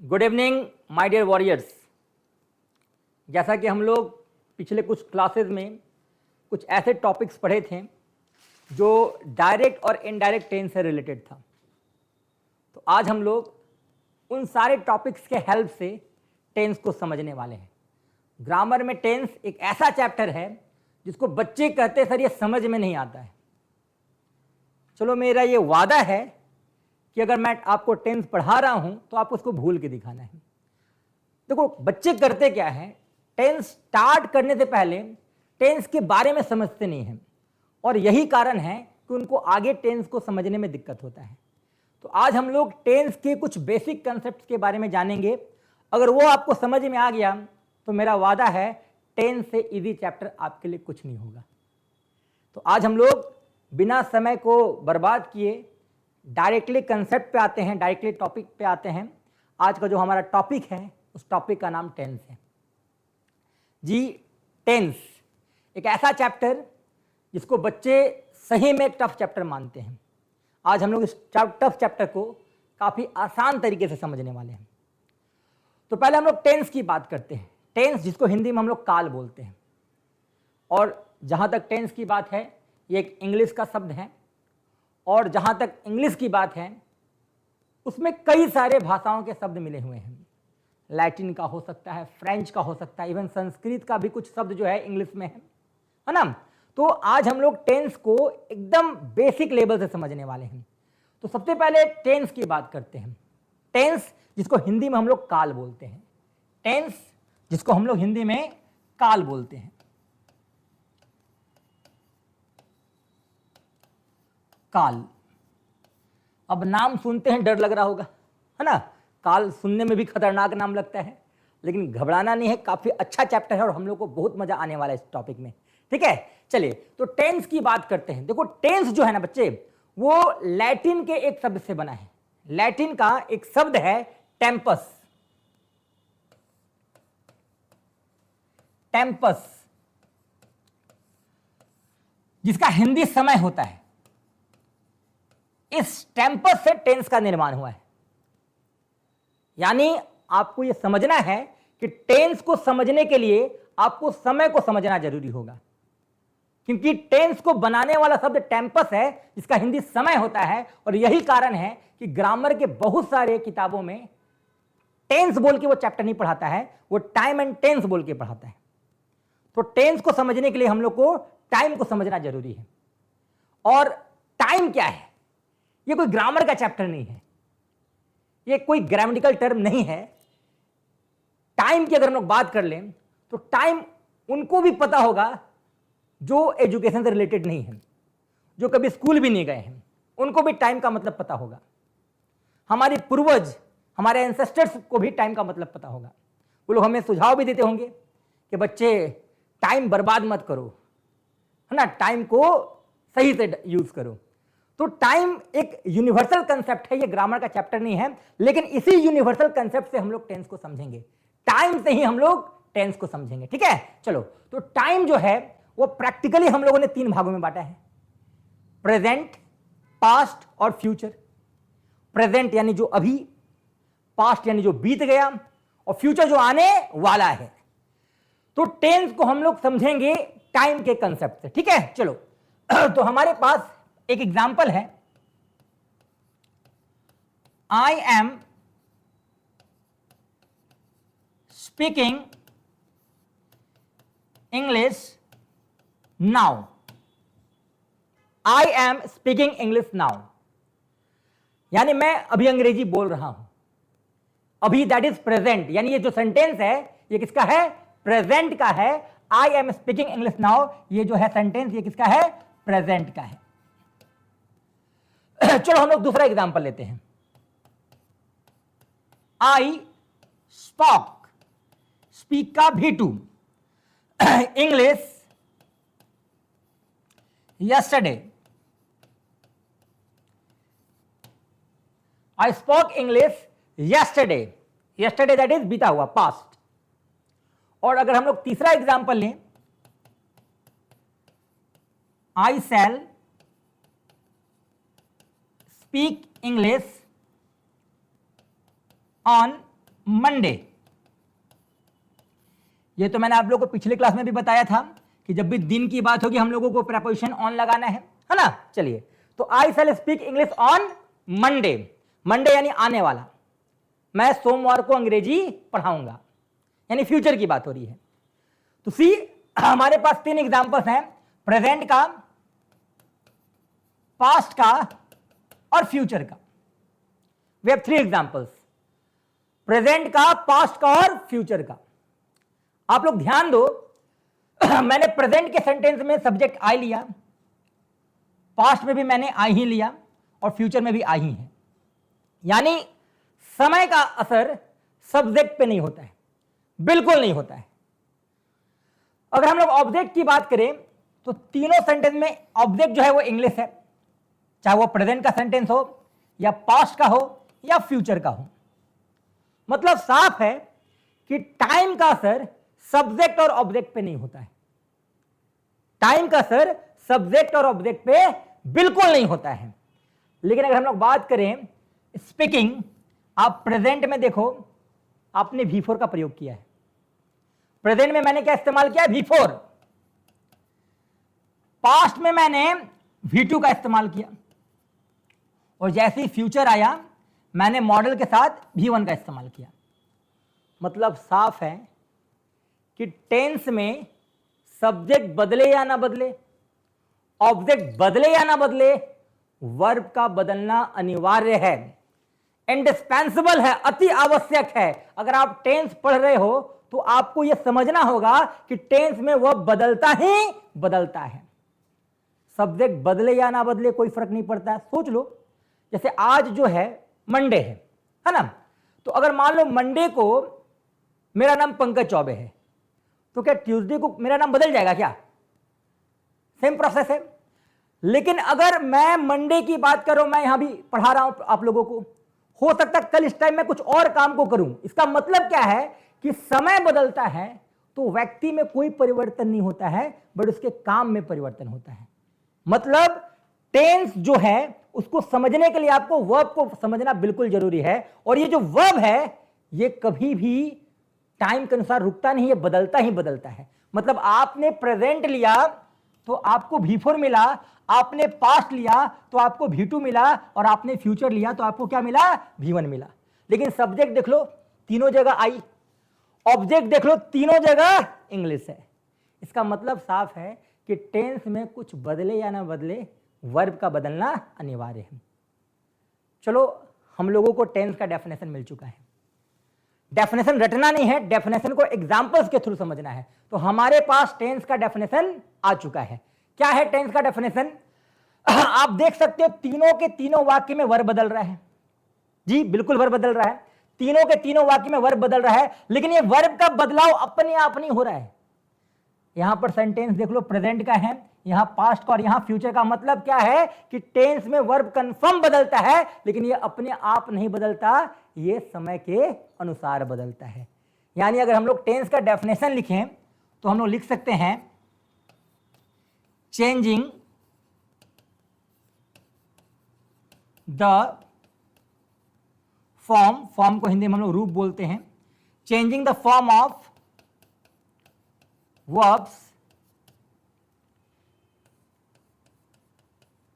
Good evening my dear warriors. जैसा कि हम लोग पिछले कुछ क्लासेस में कुछ ऐसे टॉपिक्स पढ़े थे जो डायरेक्ट और इनडायरेक्ट टेंस से रिलेटेड था, तो आज हम लोग उन सारे टॉपिक्स के हेल्प से टेंस को समझने वाले हैं। ग्रामर में टेंस एक ऐसा चैप्टर है जिसको बच्चे कहते सर ये समझ में नहीं आता है। चलो, मेरा ये वादा है कि अगर मैं आपको टेंस पढ़ा रहा हूं तो आपको उसको भूल के दिखाना है। देखो, बच्चे करते क्या है, टेंस स्टार्ट करने से पहले टेंस के बारे में समझते नहीं हैं और यही कारण है कि उनको आगे टेंस को समझने में दिक्कत होता है। तो आज हम लोग टेंस के कुछ बेसिक कंसेप्ट के बारे में जानेंगे। अगर वो आपको समझ में आ गया तो मेरा वादा है टेंस से इजी चैप्टर आपके लिए कुछ नहीं होगा। तो आज हम लोग बिना समय को बर्बाद किए डायरेक्टली कंसेप्ट पे आते हैं, डायरेक्टली टॉपिक पे आते हैं। आज का जो हमारा टॉपिक है उस टॉपिक का नाम टेंस है। जी, टेंस एक ऐसा चैप्टर जिसको बच्चे सही में टफ चैप्टर मानते हैं। आज हम लोग इस टफ चैप्टर को काफ़ी आसान तरीके से समझने वाले हैं। तो पहले हम लोग टेंस की बात करते हैं। टेंस जिसको हिंदी में हम लोग काल बोलते हैं, और जहाँ तक टेंस की बात है ये एक इंग्लिश का शब्द है, और जहाँ तक इंग्लिश की बात है उसमें कई सारे भाषाओं के शब्द मिले हुए हैं। लैटिन का हो सकता है, फ्रेंच का हो सकता है, इवन संस्कृत का भी कुछ शब्द जो है इंग्लिश में है ना। तो आज हम लोग टेंस को एकदम बेसिक लेवल से समझने वाले हैं। तो सबसे पहले टेंस की बात करते हैं। टेंस जिसको हिंदी में हम लोग काल बोलते हैं। टेंस जिसको हम लोग हिंदी में काल बोलते हैं। काल, अब नाम सुनते हैं डर लग रहा होगा, है ना। काल सुनने में भी खतरनाक नाम लगता है, लेकिन घबराना नहीं है, काफी अच्छा चैप्टर है और हम लोग को बहुत मजा आने वाला है इस टॉपिक में। ठीक है, चलिए तो टेंस की बात करते हैं। देखो, टेंस जो है ना बच्चे, वो लैटिन के एक शब्द से बना है। लैटिन का एक शब्द है टेम्पस। टेम्पस जिसका हिंदी समय होता है। इस टेम्पस से टेंस का निर्माण हुआ है। यानी आपको यह समझना है कि टेंस को समझने के लिए आपको समय को समझना जरूरी होगा, क्योंकि टेंस को बनाने वाला शब्द टेम्पस है जिसका हिंदी समय होता है। और यही कारण है कि ग्रामर के बहुत सारे किताबों में टेंस बोल के वो चैप्टर नहीं पढ़ाता है, वो टाइम एंड टेंस बोल के पढ़ाता है। तो टेंस को समझने के लिए हम लोग को टाइम को समझना जरूरी है। और टाइम क्या है, ये कोई ग्रामर का चैप्टर नहीं है, ये कोई ग्रामेटिकल टर्म नहीं है। टाइम की अगर हम लोग बात कर लें तो टाइम उनको भी पता होगा जो एजुकेशन से रिलेटेड नहीं है, जो कभी स्कूल भी नहीं गए हैं, उनको भी टाइम का मतलब पता होगा। हमारे पूर्वज, हमारे एंसेस्टर्स को भी टाइम का मतलब पता होगा। वो लोग हमें सुझाव भी देते होंगे कि बच्चे टाइम बर्बाद मत करो, है ना, टाइम को सही से यूज करो। तो टाइम एक यूनिवर्सल कंसेप्ट है, ये ग्रामर का चैप्टर नहीं है, लेकिन इसी यूनिवर्सल कंसेप्ट से हम लोग टेंस को समझेंगे। टाइम से ही हम लोग टेंस को समझेंगे। ठीक है, चलो, तो टाइम जो है वो प्रैक्टिकली हम लोगों ने 3 भागों में बांटा है: प्रेजेंट, पास्ट और फ्यूचर। प्रेजेंट यानी जो अभी, पास्ट यानी जो बीत गया, और फ्यूचर जो आने वाला है। तो टेंस को हम लोग समझेंगे टाइम के कंसेप्ट से। ठीक है, चलो तो हमारे पास एक एग्जाम्पल है। I am speaking English now. I am speaking English now यानी मैं अभी अंग्रेजी बोल रहा हूं। अभी दैट इज प्रेजेंट, यानी ये जो सेंटेंस है ये किसका है? प्रेजेंट का है। I am speaking English now, ये जो है सेंटेंस, ये किसका है? प्रेजेंट का है। चलो हम लोग दूसरा एग्जांपल लेते हैं। आई स्पॉक, स्पीक का भी too, English yesterday. I spoke English yesterday. Yesterday that is बीता हुआ, पास्ट। और अगर हम लोग तीसरा एग्जांपल लें, आई shall speak English on Monday. ये तो मैंने आप लोगों को पिछले क्लास में भी बताया था कि जब भी दिन की बात होगी हम लोगों को प्रीपोजिशन ऑन लगाना है ना। चलिए, तो I shall speak English on Monday. Monday यानी आने वाला, मैं सोमवार को अंग्रेजी पढ़ाऊंगा, यानी फ्यूचर की बात हो रही है। तो सी, हमारे पास 3 एग्जांपल्स हैं, प्रेजेंट का, पास्ट का और फ्यूचर का। वी हैव 3 एग्जांपल्स, प्रेजेंट का, पास्ट का और फ्यूचर का। आप लोग ध्यान दो, मैंने प्रेजेंट के सेंटेंस में सब्जेक्ट आई लिया, पास्ट में भी मैंने आई ही लिया और फ्यूचर में भी आई ही है। यानी समय का असर सब्जेक्ट पे नहीं होता है, बिल्कुल नहीं होता है। अगर हम लोग ऑब्जेक्ट की बात करें तो तीनों सेंटेंस में ऑब्जेक्ट जो है वो इंग्लिश है, चाहे वो प्रेजेंट का सेंटेंस हो या पास्ट का हो या फ्यूचर का हो। मतलब साफ है कि टाइम का असर सब्जेक्ट और ऑब्जेक्ट पे नहीं होता है। टाइम का असर सब्जेक्ट और ऑब्जेक्ट पे बिल्कुल नहीं होता है। लेकिन अगर हम लोग बात करें स्पीकिंग, आप प्रेजेंट में देखो, आपने V4 का प्रयोग किया है। प्रेजेंट में मैंने क्या इस्तेमाल किया है? V4। पास्ट में मैंने V2 का इस्तेमाल किया और जैसे ही फ्यूचर आया मैंने मॉडल के साथ V1 का इस्तेमाल किया। मतलब साफ है कि टेंस में सब्जेक्ट बदले या ना बदले, ऑब्जेक्ट बदले या ना बदले, वर्ब का बदलना अनिवार्य है, इंडिस्पेंसिबल है, अति आवश्यक है। अगर आप टेंस पढ़ रहे हो तो आपको यह समझना होगा कि टेंस में वह बदलता ही बदलता है। सब्जेक्ट बदले या ना बदले कोई फर्क नहीं पड़ता है। सोच लो, जैसे आज जो है मंडे है ना, तो अगर मान लो मंडे को मेरा नाम पंकज चौबे है, तो क्या ट्यूसडे को मेरा नाम बदल जाएगा क्या? सेम प्रोसेस है। लेकिन अगर मैं मंडे की बात करूं, मैं यहां भी पढ़ा रहा हूं आप लोगों को, हो सकता है कल इस टाइम में कुछ और काम को करूं। इसका मतलब क्या है कि समय बदलता है तो व्यक्ति में कोई परिवर्तन नहीं होता है, बट उसके काम में परिवर्तन होता है। मतलब टेंस जो है उसको समझने के लिए आपको वर्ब को समझना बिल्कुल जरूरी है। और ये जो वर्ब है ये कभी भी टाइम के अनुसार रुकता नहीं, ये बदलता ही बदलता है। मतलब आपने प्रेजेंट लिया तो आपको V4 मिला, आपने पास्ट लिया तो आपको V2 मिला, और आपने फ्यूचर लिया तो आपको क्या मिला? V1 मिला। लेकिन सब्जेक्ट देख लो तीनों जगह आई, ऑब्जेक्ट देख लो तीनों जगह इंग्लिश है। इसका मतलब साफ है कि टेंस में कुछ बदले या ना बदले, वर्ब का बदलना अनिवार्य है। चलो, हम लोगों को टेंस का डेफिनेशन मिल चुका है। डेफिनेशन रटना नहीं है, डेफिनेशन को एग्जांपल्स के थ्रू समझना है। तो हमारे पास टेंस का डेफिनेशन आ चुका है। क्या है टेंस का डेफिनेशन? आप देख सकते हो तीनों के तीनों वाक्य में वर्ब बदल रहा है। जी बिल्कुल, वर्ब बदल रहा है, तीनों के तीनों वाक्य में वर्ब बदल रहा है। लेकिन ये वर्ब का बदलाव अपने आप नहीं हो रहा है। यहां पर सेंटेंस देख लो, प्रेजेंट का है, यहां पास्ट का और यहां फ्यूचर का। मतलब क्या है कि टेंस में वर्ब कंफर्म बदलता है, लेकिन ये अपने आप नहीं बदलता, ये समय के अनुसार बदलता है। यानी अगर हम लोग टेंस का डेफिनेशन लिखें तो हम लोग लिख सकते हैं चेंजिंग द फॉर्म को हिंदी में हम लोग रूप बोलते हैं, changing the form of verbs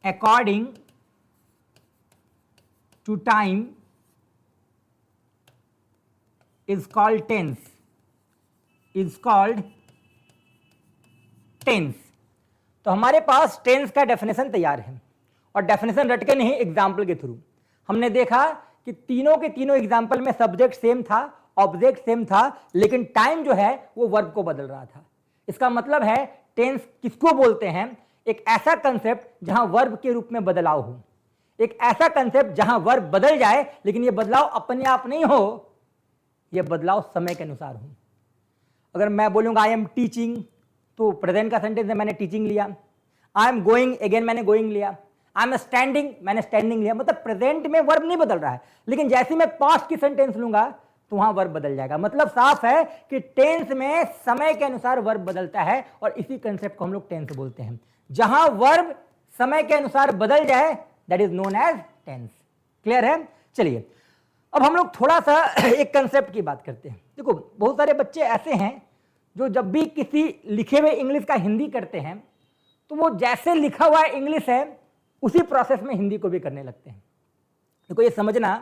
according to time is called tense, is called tense। तो हमारे पास टेंस का डेफिनेशन तैयार है, और डेफिनेशन रट के नहीं, एग्जाम्पल के थ्रू हमने देखा कि तीनों के तीनों एग्जाम्पल में सब्जेक्ट सेम था, ऑब्जेक्ट सेम था, लेकिन टाइम जो है वो वर्ब को बदल रहा था। इसका मतलब है टेंस किसको बोलते हैं? एक ऐसा कंसेप्ट जहां वर्ब के रूप में बदलाव हो, एक ऐसा कंसेप्ट जहां वर्ब बदल जाए, लेकिन यह बदलाव अपने आप नहीं हो, यह बदलाव समय के अनुसार हो। अगर मैं बोलूंगा आई एम टीचिंग, तो प्रेजेंट का सेंटेंस है, मैंने टीचिंग लिया। आई एम गोइंग, अगेन मैंने गोइंग लिया। आई एम स्टैंडिंग, मैंने स्टैंडिंग लिया। मतलब प्रेजेंट में वर्ब नहीं बदल रहा है, लेकिन जैसे मैं पास्ट की सेंटेंस लूंगा तो वहां वर्ब बदल जाएगा। मतलब साफ है कि टेंस में समय के अनुसार वर्ब बदलता है, और इसी कंसेप्ट को हम लोग टेंस बोलते हैं। जहां वर्ब समय के अनुसार बदल जाए that is known as tense. Clear है? चलिए, अब हम लोग थोड़ा सा एक कंसेप्ट की बात करते हैं। देखो, बहुत सारे बच्चे ऐसे हैं जो जब भी किसी लिखे हुए इंग्लिश का हिंदी करते हैं तो वो जैसे लिखा हुआ इंग्लिश है उसी प्रोसेस में हिंदी को भी करने लगते हैं। देखो, ये समझना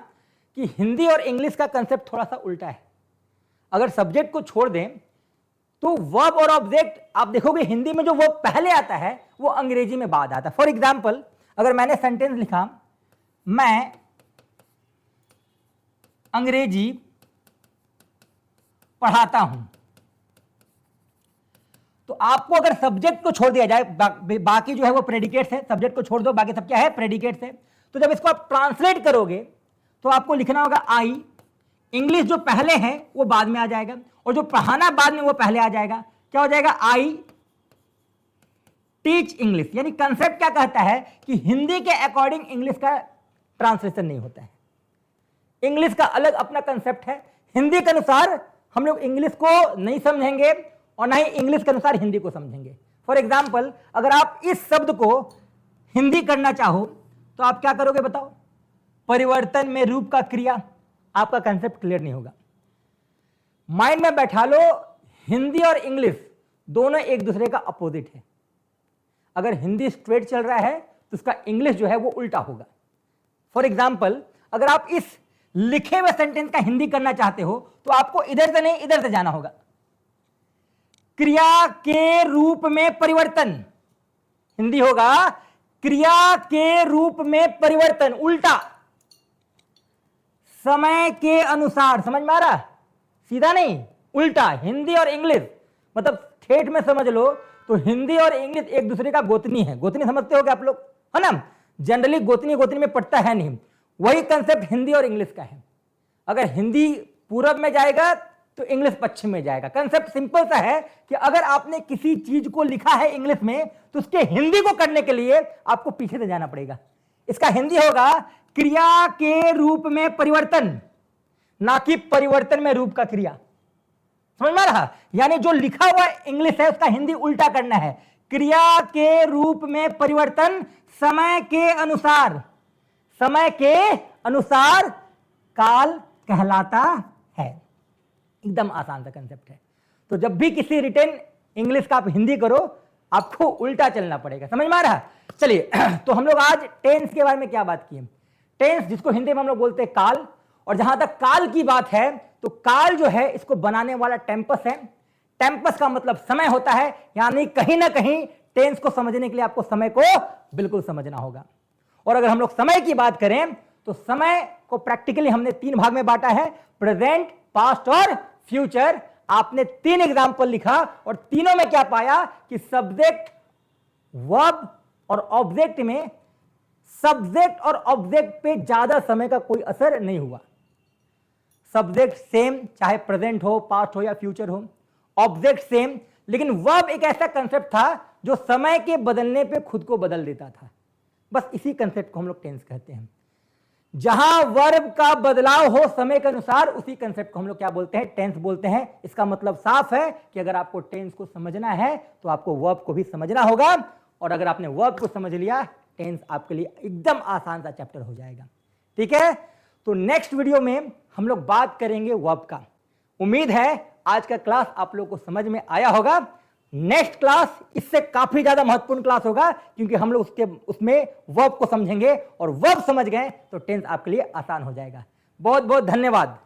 कि हिंदी और इंग्लिश का कंसेप्ट थोड़ा सा उल्टा है। अगर सब्जेक्ट को छोड़ दें तो वर्ब और ऑब्जेक्ट आप देखोगे हिंदी में जो वर्ब पहले आता है वो अंग्रेजी में बाद आता है। फॉर एग्जाम्पल, अगर मैंने सेंटेंस लिखा मैं अंग्रेजी पढ़ाता हूं, तो आपको अगर सब्जेक्ट को छोड़ दिया जाए, बाकी जो है वो प्रेडिकेट्स है, सब्जेक्ट को छोड़ दो, बाकी सब क्या है, प्रेडिकेट्स है। तो जब इसको आप ट्रांसलेट करोगे तो आपको लिखना होगा आई, इंग्लिश जो पहले है वो बाद में आ जाएगा और जो पढ़ाना बाद में वो पहले आ जाएगा। क्या हो जाएगा, आई टीच इंग्लिश। यानी कंसेप्ट क्या कहता है कि हिंदी के अकॉर्डिंग इंग्लिश का ट्रांसलेशन नहीं होता है। इंग्लिश का अलग अपना कंसेप्ट है, हिंदी के अनुसार हम लोग इंग्लिश को नहीं समझेंगे और ना ही इंग्लिश के अनुसार हिंदी को समझेंगे। फॉर एग्जाम्पल, अगर आप इस शब्द को हिंदी करना चाहो तो आप क्या करोगे बताओ, परिवर्तन में रूप का क्रिया। आपका कंसेप्ट क्लियर नहीं होगा। माइंड में बैठा लो, हिंदी और इंग्लिश दोनों एक दूसरे का अपोजिट है। अगर हिंदी स्ट्रेट चल रहा है तो उसका इंग्लिश जो है वो उल्टा होगा। फॉर एग्जाम्पल, अगर आप इस लिखे हुए सेंटेंस का हिंदी करना चाहते हो तो आपको इधर से नहीं इधर से जाना होगा। क्रिया के रूप में परिवर्तन, हिंदी होगा क्रिया के रूप में परिवर्तन, उल्टा। समय के अनुसार, समझ में आ रहा, सीधा नहीं उल्टा। हिंदी और इंग्लिश मतलब ठेठ में समझ लो तो हिंदी और इंग्लिश एक दूसरे का गोतनी है। गोतनी समझते हो क्या आप लोग, है ना? जनरली गोतनी गोतनी में पड़ता है नहीं, वही कंसेप्ट हिंदी और इंग्लिश का है। अगर हिंदी पूरब में जाएगा तो इंग्लिश पश्चिम में जाएगा। कंसेप्ट सिंपल सा है कि अगर आपने किसी चीज को लिखा है इंग्लिश में तो उसके हिंदी को करने के लिए आपको पीछे से जाना पड़ेगा। इसका हिंदी होगा क्रिया के रूप में परिवर्तन, ना कि परिवर्तन में रूप का क्रिया। समझ में आ रहा? यानी जो लिखा हुआ इंग्लिश है उसका हिंदी उल्टा करना है। क्रिया के रूप में परिवर्तन समय के अनुसार, समय के अनुसार काल कहलाता है। एकदम आसान सा कंसेप्ट है। तो जब भी किसी रिटन इंग्लिश का आप हिंदी करो आपको उल्टा चलना पड़ेगा। समझ में आ रहा? चलिए, तो हम लोग आज टेंस के बारे में क्या बात की। टेंस जिसको हिंदी में हम लोग बोलते हैं काल, और जहां तक काल की बात है तो काल जो है इसको बनाने वाला टेम्पस है। टेम्पस का मतलब समय होता है, यानी कहीं ना कहीं टेंस को समझने के लिए आपको समय को बिल्कुल समझना होगा। और अगर हम लोग समय की बात करें तो समय को प्रैक्टिकली हमने 3 भाग में बांटा है, प्रेजेंट, पास्ट और फ्यूचर। आपने 3 एग्जाम्पल लिखा और तीनों में क्या पाया कि सब्जेक्ट, वर्ब और ऑब्जेक्ट में सब्जेक्ट और ऑब्जेक्ट पे ज्यादा समय का कोई असर नहीं हुआ। सब्जेक्ट सेम, चाहे प्रेजेंट हो, पास्ट हो या फ्यूचर हो, ऑब्जेक्ट सेम, लेकिन वर्ब एक ऐसा कंसेप्ट था जो समय के बदलने पे खुद को बदल देता था। बस इसी कंसेप्ट को हम लोग टेंस कहते हैं। जहां वर्ब का बदलाव हो समय के अनुसार उसी कंसेप्ट को हम लोग क्या बोलते हैं, टेंस बोलते हैं। इसका मतलब साफ है कि अगर आपको टेंस को समझना है तो आपको वर्ब को भी समझना होगा, और अगर आपने वर्ब को समझ लिया टेंस आपके लिए एकदम आसान सा चैप्टर हो जाएगा। ठीक है, तो नेक्स्ट वीडियो में हम लोग बात करेंगे वर्ब का। उम्मीद है आज का क्लास आप लोग को समझ में आया होगा। नेक्स्ट क्लास इससे काफी ज्यादा महत्वपूर्ण क्लास होगा, क्योंकि हम लोग उसमें वर्ब को समझेंगे, और वर्ब समझ गए तो टेंस आपके लिए आसान हो जाएगा। बहुत बहुत धन्यवाद।